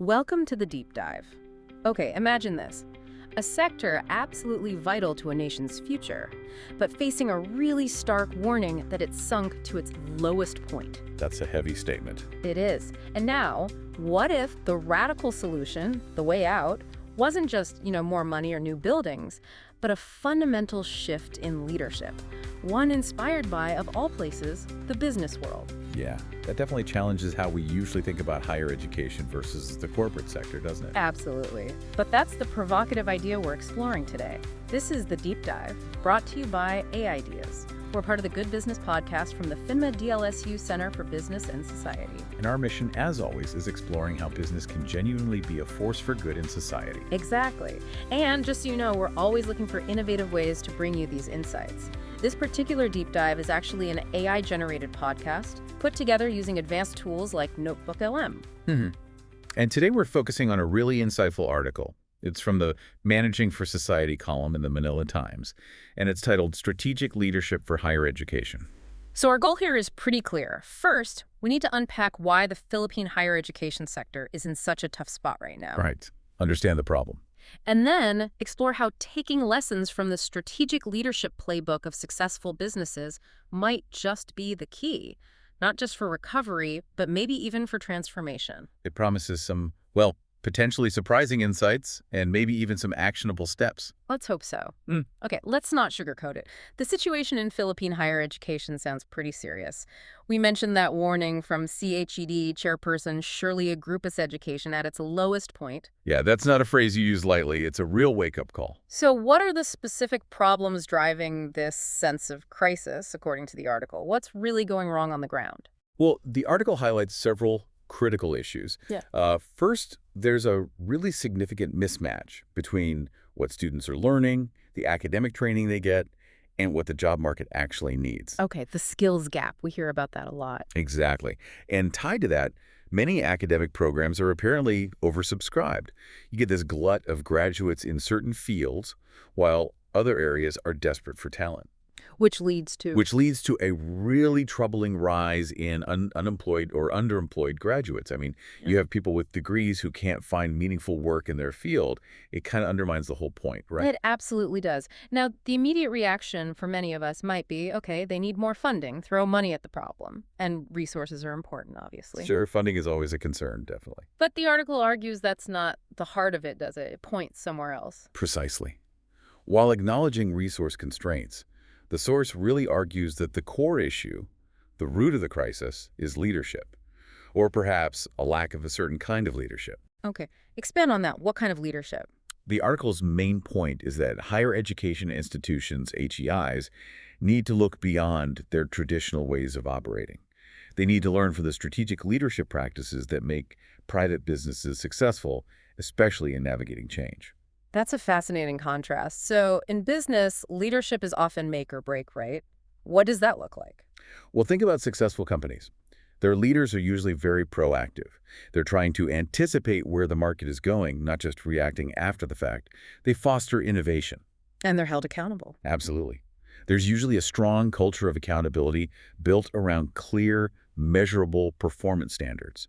Welcome to the deep dive. Okay, imagine this. A sector absolutely vital to a nation's future, but facing a really stark warning that it's sunk to its lowest point. That's a heavy statement. It is. And now, what if the radical solution, the way out, wasn't just, more money or new buildings, but a fundamental shift in leadership, one inspired by, of all places, the business world? Yeah, that definitely challenges how we usually think about higher education versus the corporate sector, doesn't it? Absolutely. But that's the provocative idea we're exploring today. This is The Deep Dive, brought to you by AI-deas. We're part of the Good Business podcast from the PHINMA-DLSU Center for Business and Society. And our mission, as always, is exploring how business can genuinely be a force for good in society. Exactly. And just so you know, we're always looking for innovative ways to bring you these insights. This particular deep dive is actually an AI-generated podcast put together using advanced tools like Notebook LM. And today we're focusing on a really insightful article. It's from the Managing for Society column in the Manila Times, and it's titled Strategic Leadership for Higher Education. So our goal here is pretty clear. First, we need to unpack why the Philippine higher education sector is in such a tough spot right now. Right. Understand the problem. And then explore how taking lessons from the strategic leadership playbook of successful businesses might just be the key, not just for recovery, but maybe even for transformation. It promises some, potentially surprising insights and maybe even some actionable steps. Let's hope so. Okay, let's not sugarcoat it. The situation in Philippine higher education sounds pretty serious. We mentioned that warning from PHINMA-DLSU chairperson Shirley Agruppa's education at its lowest point. Yeah, that's not a phrase you use lightly. It's a real wake-up call. So what are the specific problems driving this sense of crisis, according to the article? What's really going wrong on the ground? Well, the article highlights several critical issues. First, there's a really significant mismatch between what students are learning, the academic training they get, and what the job market actually needs. Okay, the skills gap. We hear about that a lot. Exactly. And tied to that, many academic programs are apparently oversubscribed. You get this glut of graduates in certain fields, while other areas are desperate for talent. Which leads to a really troubling rise in unemployed or underemployed graduates. I mean, you have people with degrees who can't find meaningful work in their field. It kind of undermines the whole point, right? It absolutely does. Now, the immediate reaction for many of us might be, okay, they need more funding, throw money at the problem. And resources are important, obviously. Sure, funding is always a concern, definitely. But the article argues that's not the heart of it, does it? It points somewhere else. Precisely. While acknowledging resource constraints, the source really argues that the core issue, the root of the crisis, is leadership, or perhaps a lack of a certain kind of leadership. Okay, expand on that. What kind of leadership? The article's main point is that higher education institutions, HEIs, need to look beyond their traditional ways of operating. They need to learn from the strategic leadership practices that make private businesses successful, especially in navigating change. That's a fascinating contrast. So in business, leadership is often make or break, right? What does that look like? Well, think about successful companies. Their leaders are usually very proactive. They're trying to anticipate where the market is going, not just reacting after the fact. They foster innovation. And they're held accountable. Absolutely. There's usually a strong culture of accountability built around clear, measurable performance standards.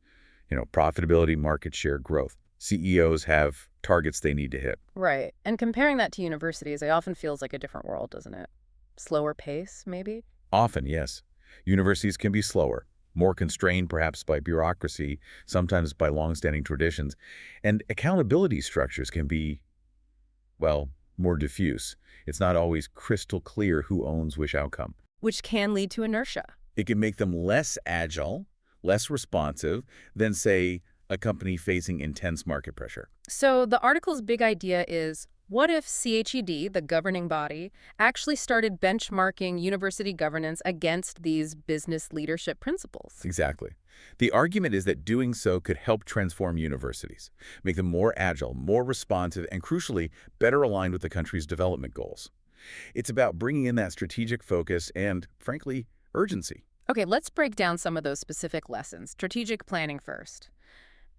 Profitability, market share, growth. CEOs have targets they need to hit. Right. And comparing that to universities, it often feels like a different world, doesn't it? Slower pace, maybe? Often, yes. Universities can be slower, more constrained perhaps by bureaucracy, sometimes by long-standing traditions. And accountability structures can be, more diffuse. It's not always crystal clear who owns which outcome. Which can lead to inertia. It can make them less agile, less responsive than, say, a company facing intense market pressure. So the article's big idea is, what if CHED, the governing body, actually started benchmarking university governance against these business leadership principles? Exactly. The argument is that doing so could help transform universities, make them more agile, more responsive, and crucially, better aligned with the country's development goals. It's about bringing in that strategic focus and, frankly, urgency. Okay, let's break down some of those specific lessons. Strategic planning first.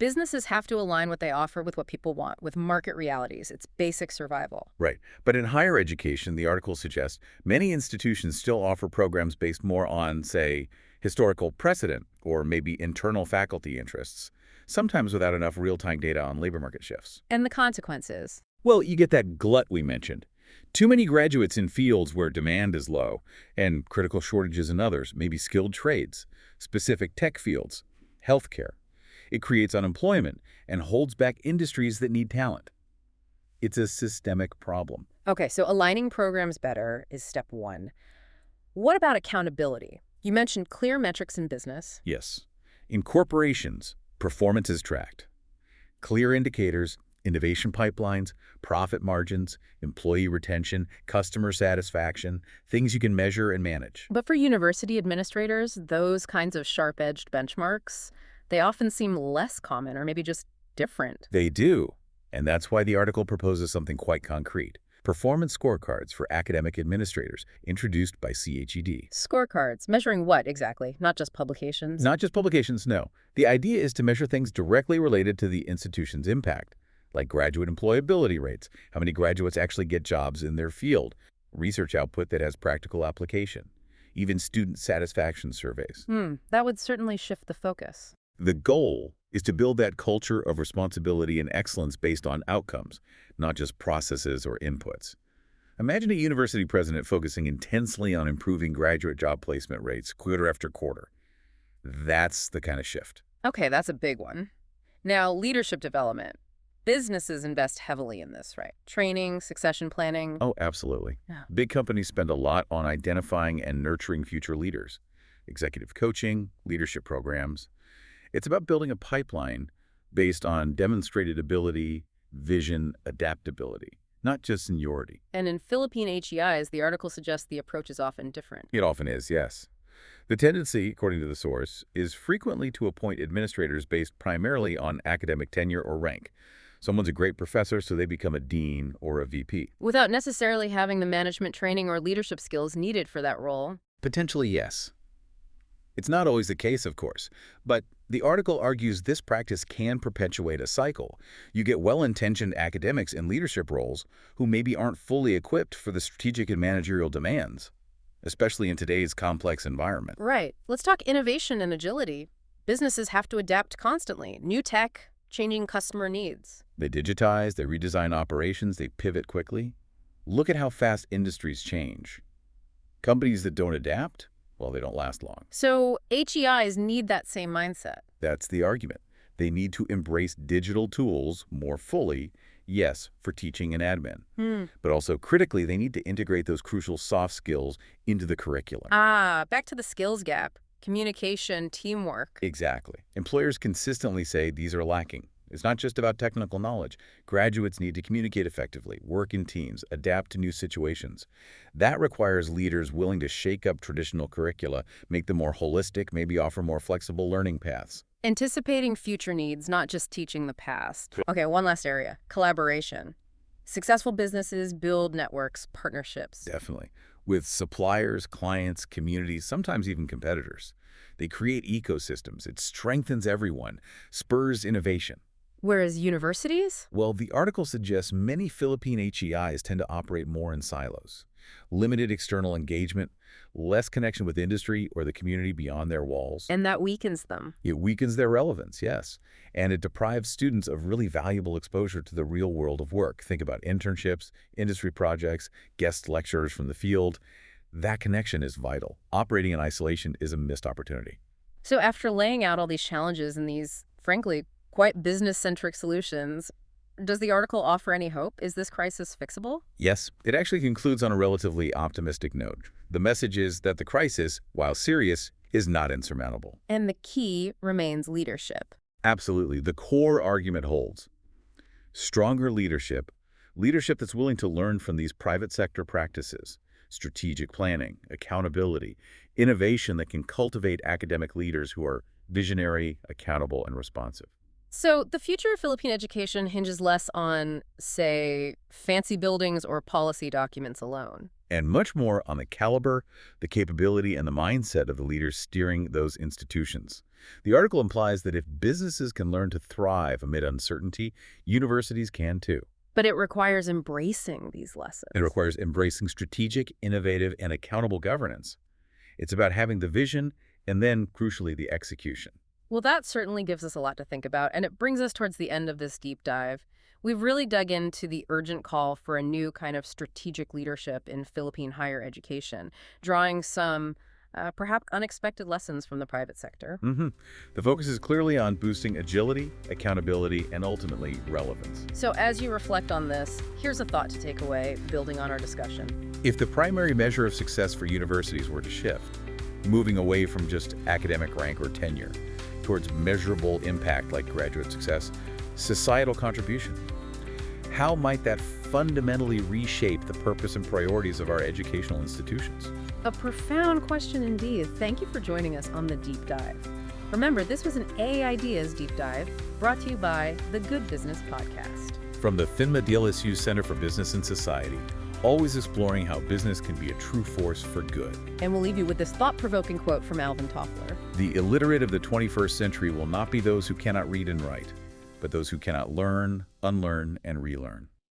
Businesses have to align what they offer with what people want, with market realities. It's basic survival. Right. But in higher education, the article suggests many institutions still offer programs based more on, say, historical precedent or maybe internal faculty interests. sometimes without enough real-time data on labor market shifts. And the consequences. Well, you get that glut we mentioned. Too many graduates in fields where demand is low, and critical shortages in others, maybe skilled trades, specific tech fields, healthcare. It creates unemployment and holds back industries that need talent. It's a systemic problem. Okay, so aligning programs better is step one. What about accountability? You mentioned clear metrics in business. Yes. In corporations, performance is tracked. Clear indicators, innovation pipelines, profit margins, employee retention, customer satisfaction, things you can measure and manage. But for university administrators, those kinds of sharp-edged benchmarks, they often seem less common or maybe just different. They do, and that's why the article proposes something quite concrete. Performance scorecards for academic administrators, introduced by PHINMA-DLSU. Scorecards, measuring what exactly? Not just publications? Not just publications, no. The idea is to measure things directly related to the institution's impact, like graduate employability rates, how many graduates actually get jobs in their field, research output that has practical application, even student satisfaction surveys. That would certainly shift the focus. The goal is to build that culture of responsibility and excellence based on outcomes, not just processes or inputs. Imagine a university president focusing intensely on improving graduate job placement rates quarter after quarter. That's the kind of shift. Okay, that's a big one. Now, leadership development. Businesses invest heavily in this, right? Training, succession planning. Oh, absolutely. Yeah. Big companies spend a lot on identifying and nurturing future leaders. Executive coaching, leadership programs. It's about building a pipeline based on demonstrated ability, vision, adaptability, not just seniority. And in Philippine HEIs, the article suggests the approach is often different. It often is, yes. The tendency, according to the source, is frequently to appoint administrators based primarily on academic tenure or rank. Someone's a great professor, so they become a dean or a VP. Without necessarily having the management training or leadership skills needed for that role. Potentially, yes. It's not always the case, of course, but the article argues this practice can perpetuate a cycle. You get well-intentioned academics in leadership roles who maybe aren't fully equipped for the strategic and managerial demands, especially in today's complex environment. Right. Let's talk innovation and agility. Businesses have to adapt constantly. New tech, changing customer needs. They digitize, they redesign operations, they pivot quickly. Look at how fast industries change. Companies that don't adapt, well, they don't last long. So HEIs need that same mindset. That's the argument. They need to embrace digital tools more fully, yes, for teaching and admin. But also critically, they need to integrate those crucial soft skills into the curriculum. Back to the skills gap. Communication, teamwork. Exactly. Employers consistently say these are lacking. It's not just about technical knowledge. Graduates need to communicate effectively, work in teams, adapt to new situations. That requires leaders willing to shake up traditional curricula, make them more holistic, maybe offer more flexible learning paths. Anticipating future needs, not just teaching the past. Okay, one last area. Collaboration. Successful businesses build networks, partnerships. Definitely. With suppliers, clients, communities, sometimes even competitors. They create ecosystems. It strengthens everyone, spurs innovation. Whereas universities? Well, the article suggests many Philippine HEIs tend to operate more in silos. Limited external engagement, less connection with industry or the community beyond their walls. And that weakens them. It weakens their relevance, yes. And it deprives students of really valuable exposure to the real world of work. Think about internships, industry projects, guest lecturers from the field. That connection is vital. Operating in isolation is a missed opportunity. So after laying out all these challenges and these, frankly, quite business-centric solutions, does the article offer any hope? Is this crisis fixable? Yes, it actually concludes on a relatively optimistic note. The message is that the crisis, while serious, is not insurmountable. And the key remains leadership. Absolutely. The core argument holds. Stronger leadership, leadership that's willing to learn from these private sector practices, strategic planning, accountability, innovation that can cultivate academic leaders who are visionary, accountable, and responsive. So the future of Philippine education hinges less on, say, fancy buildings or policy documents alone. And much more on the caliber, the capability, and the mindset of the leaders steering those institutions. The article implies that if businesses can learn to thrive amid uncertainty, universities can too. But it requires embracing these lessons. It requires embracing strategic, innovative, and accountable governance. It's about having the vision and then, crucially, the execution. Well, that certainly gives us a lot to think about, and it brings us towards the end of this deep dive. We've really dug into the urgent call for a new kind of strategic leadership in Philippine higher education, drawing some perhaps unexpected lessons from the private sector. hmm The focus is clearly on boosting agility, accountability, and ultimately relevance. So, as you reflect on this, here's a thought to take away, building on our discussion. If the primary measure of success for universities were to shift, moving away from just academic rank or tenure towards measurable impact like graduate success, societal contribution, how might that fundamentally reshape the purpose and priorities of our educational institutions? A profound question indeed. Thank you for joining us on the deep dive. Remember, this was an AI-deas deep dive brought to you by the Good Business Podcast. From the PHINMA-DLSU Center for Business and Society, always exploring how business can be a true force for good. And we'll leave you with this thought-provoking quote from Alvin Toffler. The illiterate of the 21st century will not be those who cannot read and write, but those who cannot learn, unlearn, and relearn.